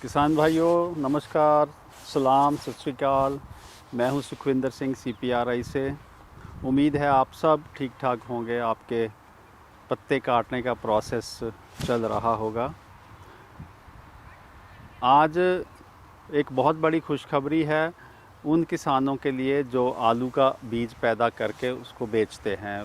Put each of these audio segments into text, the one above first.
किसान भाइयों नमस्कार, सलाम, सत श्री अकाल। मैं हूं सुखविंदर सिंह CPRI से। उम्मीद है आप सब ठीक ठाक होंगे। आपके पत्ते काटने का प्रोसेस चल रहा होगा। आज एक बहुत बड़ी खुशखबरी है उन किसानों के लिए जो आलू का बीज पैदा करके उसको बेचते हैं,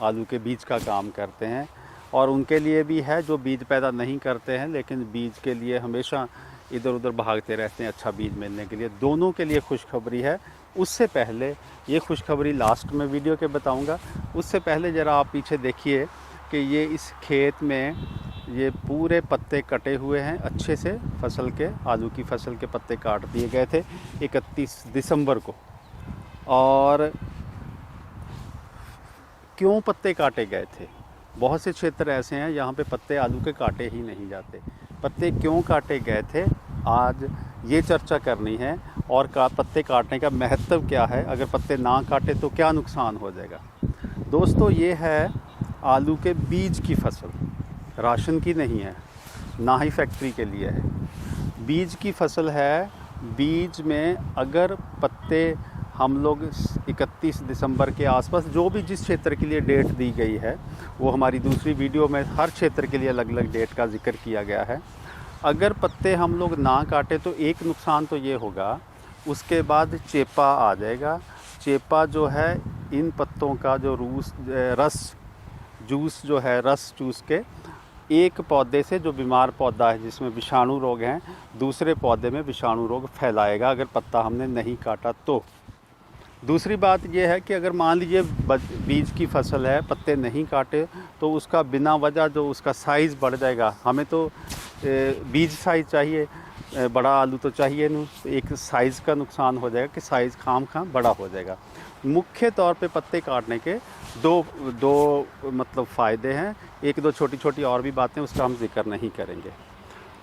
आलू के बीज का काम करते हैं, और उनके लिए भी है जो बीज पैदा नहीं करते हैं लेकिन बीज के लिए हमेशा इधर उधर भागते रहते हैं अच्छा बीज मिलने के लिए। दोनों के लिए खुशखबरी है। उससे पहले ये खुशखबरी लास्ट में वीडियो के बताऊंगा। उससे पहले ज़रा आप पीछे देखिए कि ये इस खेत में ये पूरे पत्ते कटे हुए हैं अच्छे से। फसल के, आलू की फसल के पत्ते काट दिए गए थे 31 दिसंबर को। और क्यों पत्ते काटे गए थे? बहुत से क्षेत्र ऐसे हैं यहाँ पे पत्ते आलू के काटे ही नहीं जाते। पत्ते क्यों काटे गए थे, आज ये चर्चा करनी है। और पत्ते काटने का महत्व क्या है, अगर पत्ते ना काटे तो क्या नुकसान हो जाएगा। दोस्तों, ये है आलू के बीज की फसल, राशन की नहीं है, ना ही फैक्ट्री के लिए है। बीज की फसल है। बीज में अगर पत्ते हम लोग 31 दिसंबर के आसपास, जो भी जिस क्षेत्र के लिए डेट दी गई है, वो हमारी दूसरी वीडियो में हर क्षेत्र के लिए अलग अलग डेट का जिक्र किया गया है। अगर पत्ते हम लोग ना काटे तो एक नुकसान तो ये होगा, उसके बाद चेपा आ जाएगा। चेपा जो है इन पत्तों का जो जूस जो है, रस चूस के एक पौधे से, जो बीमार पौधा है जिसमें विषाणु रोग हैं, दूसरे पौधे में विषाणु रोग फैलाएगा अगर पत्ता हमने नहीं काटा तो। दूसरी बात यह है कि अगर मान लीजिए बीज की फसल है, पत्ते नहीं काटे तो उसका बिना वजह जो उसका साइज़ बढ़ जाएगा। हमें तो बीज साइज़ चाहिए, बड़ा आलू तो चाहिए नहीं, तो एक साइज़ का नुकसान हो जाएगा कि साइज़ खाम बड़ा हो जाएगा। मुख्य तौर पे पत्ते काटने के दो मतलब फ़ायदे हैं। एक दो छोटी छोटी और भी बातें, उसका हम जिक्र नहीं करेंगे।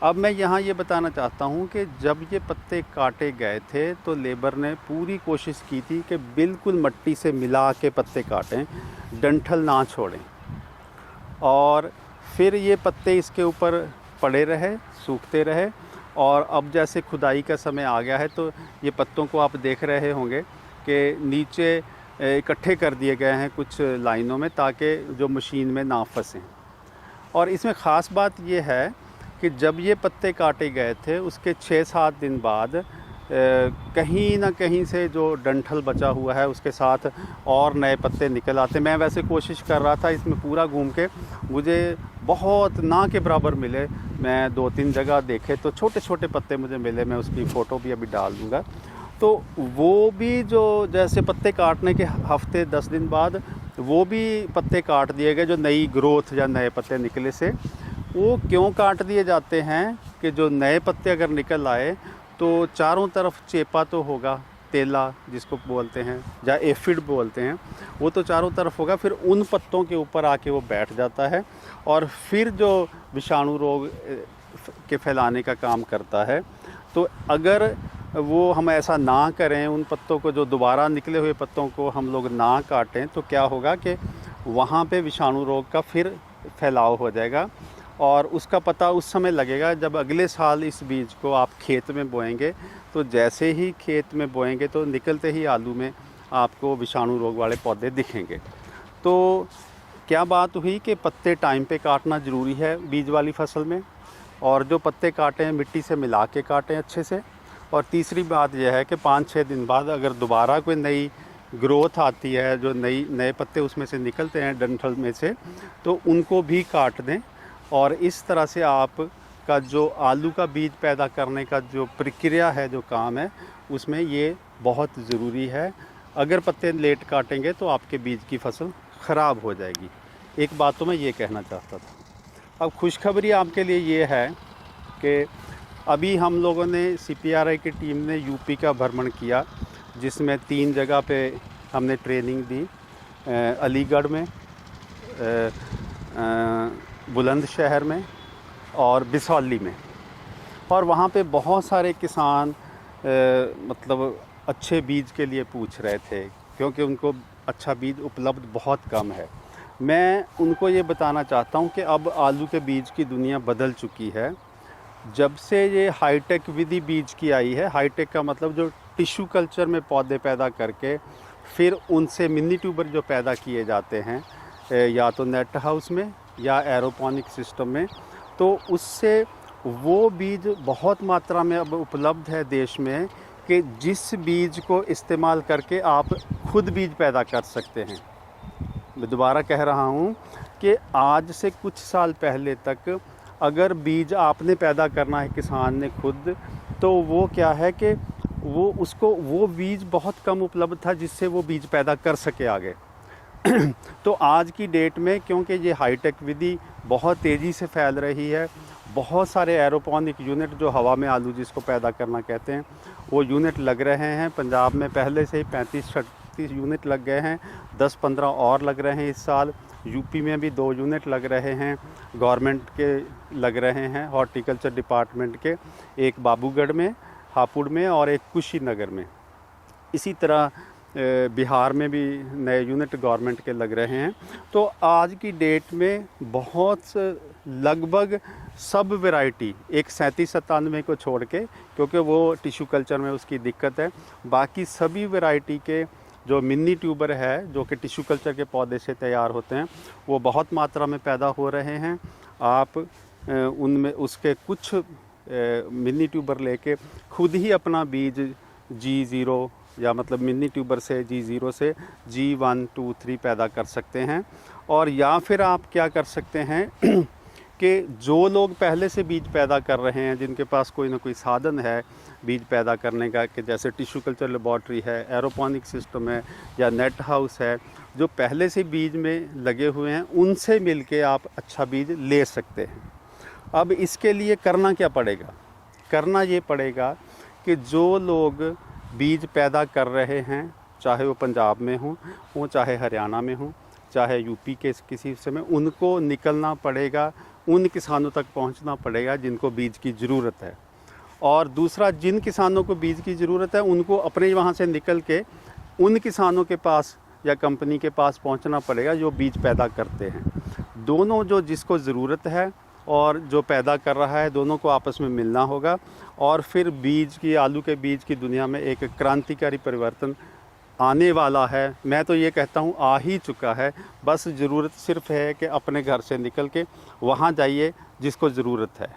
अब मैं यहाँ ये बताना चाहता हूँ कि जब ये पत्ते काटे गए थे तो लेबर ने पूरी कोशिश की थी कि बिल्कुल मट्टी से मिला के पत्ते काटें, डंठल ना छोड़ें। और फिर ये पत्ते इसके ऊपर पड़े रहे, सूखते रहे। और अब जैसे खुदाई का समय आ गया है तो ये पत्तों को आप देख रहे होंगे कि नीचे इकट्ठे कर दिए गए हैं कुछ लाइनों में, ताकि जो मशीन में ना फंसें। और इसमें ख़ास बात ये है कि जब ये पत्ते काटे गए थे उसके 6-7 दिन बाद कहीं ना कहीं से जो डंठल बचा हुआ है उसके साथ और नए पत्ते निकल आते। मैं वैसे कोशिश कर रहा था इसमें पूरा घूम के, मुझे बहुत ना के बराबर मिले। मैं 2-3 जगह देखे तो छोटे छोटे पत्ते मुझे मिले। मैं उसकी फ़ोटो भी अभी डाल दूँगा। तो वो भी जो जैसे पत्ते काटने के हफ्ते 10 दिन बाद वो भी पत्ते काट दिए गए, जो नई ग्रोथ या नए पत्ते निकले से। वो क्यों काट दिए जाते हैं कि जो नए पत्ते अगर निकल आए तो चारों तरफ चेपा तो होगा, तेला जिसको बोलते हैं या एफिड बोलते हैं, वो तो चारों तरफ होगा। फिर उन पत्तों के ऊपर आके वो बैठ जाता है और फिर जो विषाणु रोग के फैलाने का काम करता है। तो अगर वो हम ऐसा ना करें, उन पत्तों को, जो दोबारा निकले हुए पत्तों को हम लोग ना काटें, तो क्या होगा कि वहाँ पे विषाणु रोग का फिर फैलाव हो जाएगा। और उसका पता उस समय लगेगा जब अगले साल इस बीज को आप खेत में बोएंगे। तो जैसे ही खेत में बोएंगे तो निकलते ही आलू में आपको विषाणु रोग वाले पौधे दिखेंगे। तो क्या बात हुई कि पत्ते टाइम पे काटना ज़रूरी है बीज वाली फसल में, और जो पत्ते काटे हैं मिट्टी से मिला के काटें अच्छे से। और तीसरी बात यह है कि 5-6 दिन बाद अगर दोबारा कोई नई ग्रोथ आती है, जो नए पत्ते उसमें से निकलते हैं डंठल में से, तो उनको भी काट दें। और इस तरह से आपका जो आलू का बीज पैदा करने का जो प्रक्रिया है, जो काम है, उसमें ये बहुत ज़रूरी है। अगर पत्ते लेट काटेंगे तो आपके बीज की फसल ख़राब हो जाएगी। एक बात तो मैं ये कहना चाहता था। अब खुशखबरी आपके लिए ये है कि अभी हम लोगों ने CPRI की टीम ने यूपी का भ्रमण किया, जिसमें 3 जगह पे हमने ट्रेनिंग दी। अलीगढ़ में, बुलंदशहर में और बिसौली में। और वहाँ पे बहुत सारे किसान मतलब अच्छे बीज के लिए पूछ रहे थे, क्योंकि उनको अच्छा बीज उपलब्ध बहुत कम है। मैं उनको ये बताना चाहता हूँ कि अब आलू के बीज की दुनिया बदल चुकी है। जब से ये हाईटेक विधि बीज की आई है, हाईटेक का मतलब जो टिश्यू कल्चर में पौधे पैदा करके फिर उनसे मिनी ट्यूबर जो पैदा किए जाते हैं या तो नेट हाउस में या एरोपोनिक सिस्टम में, तो उससे वो बीज बहुत मात्रा में अब उपलब्ध है देश में कि जिस बीज को इस्तेमाल करके आप खुद बीज पैदा कर सकते हैं। मैं दोबारा कह रहा हूँ कि आज से कुछ साल पहले तक अगर बीज आपने पैदा करना है किसान ने खुद, तो वो क्या है कि वो बीज बहुत कम उपलब्ध था जिससे वो बीज पैदा कर सके आगे। तो आज की डेट में क्योंकि ये हाईटेक विधि बहुत तेज़ी से फैल रही है, बहुत सारे एरोपोनिक यूनिट जो हवा में आलू जिसको पैदा करना कहते हैं वो यूनिट लग रहे हैं। पंजाब में पहले से ही 35-36 यूनिट लग गए हैं, 10-15 और लग रहे हैं इस साल। यूपी में भी 2 यूनिट लग रहे हैं, गवर्नमेंट के लग रहे हैं हॉर्टिकल्चर डिपार्टमेंट के, एक बाबूगढ़ में, हापुड़ में और एक कुशीनगर में। इसी तरह बिहार में भी नए यूनिट गवर्नमेंट के लग रहे हैं। तो आज की डेट में बहुत लगभग सब वैरायटी, एक 37-97 को छोड़ के, क्योंकि वो टिश्यू कल्चर में उसकी दिक्कत है, बाकी सभी वैरायटी के जो मिनी ट्यूबर है जो कि टिश्यू कल्चर के पौधे से तैयार होते हैं वो बहुत मात्रा में पैदा हो रहे हैं। आप उनमें उसके कुछ मिनी ट्यूबर लेके खुद ही अपना बीज G0 या मतलब मिनी ट्यूबर से G0 से G1, 2, 3 पैदा कर सकते हैं। और या फिर आप क्या कर सकते हैं कि जो लोग पहले से बीज पैदा कर रहे हैं, जिनके पास कोई ना कोई साधन है बीज पैदा करने का, कि जैसे टिश्यू कल्चर लेबॉर्ट्री है, एरोपोनिक सिस्टम है या नेट हाउस है, जो पहले से बीज में लगे हुए हैं, उनसे मिलके आप अच्छा बीज ले सकते हैं। अब इसके लिए करना क्या पड़ेगा? करना ये पड़ेगा कि जो लोग बीज पैदा कर रहे हैं, चाहे वो पंजाब में हो चाहे हरियाणा में हो, चाहे यूपी के किसी हिस्से में, उनको निकलना पड़ेगा, उन किसानों तक पहुंचना पड़ेगा जिनको बीज की ज़रूरत है। और दूसरा, जिन किसानों को बीज की ज़रूरत है उनको अपने वहाँ से निकल के उन किसानों के पास या कंपनी के पास पहुँचना पड़ेगा जो बीज पैदा करते हैं। दोनों, जो जिसको ज़रूरत है और जो पैदा कर रहा है, दोनों को आपस में मिलना होगा और फिर बीज की, आलू के बीज की दुनिया में एक क्रांतिकारी परिवर्तन आने वाला है। मैं तो ये कहता हूँ आ ही चुका है। बस ज़रूरत सिर्फ है कि अपने घर से निकल के वहाँ जाइए जिसको ज़रूरत है।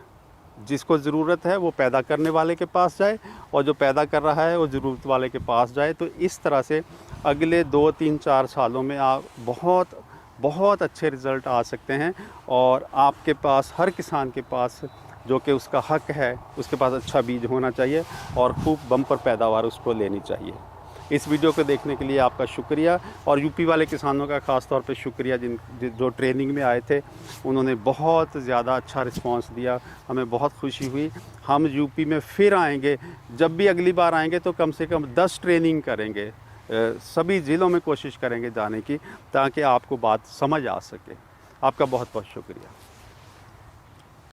जिसको ज़रूरत है वो पैदा करने वाले के पास जाए और जो पैदा कर रहा है वो ज़रूरत वाले के पास जाए। तो इस तरह से अगले 2, 3, 4 सालों में आप बहुत अच्छे रिज़ल्ट आ सकते हैं और आपके पास, हर किसान के पास जो कि उसका हक है, उसके पास अच्छा बीज होना चाहिए और खूब बम्पर पैदावार उसको लेनी चाहिए। इस वीडियो को देखने के लिए आपका शुक्रिया और यूपी वाले किसानों का ख़ास तौर पे शुक्रिया जो ट्रेनिंग में आए थे। उन्होंने बहुत ज़्यादा अच्छा रिस्पांस दिया, हमें बहुत खुशी हुई। हम यूपी में फिर आएंगे, जब भी अगली बार आएंगे तो कम से कम 10 ट्रेनिंग करेंगे, सभी ज़िलों में कोशिश करेंगे जाने की, ताकि आपको बात समझ आ सके। आपका बहुत बहुत शुक्रिया।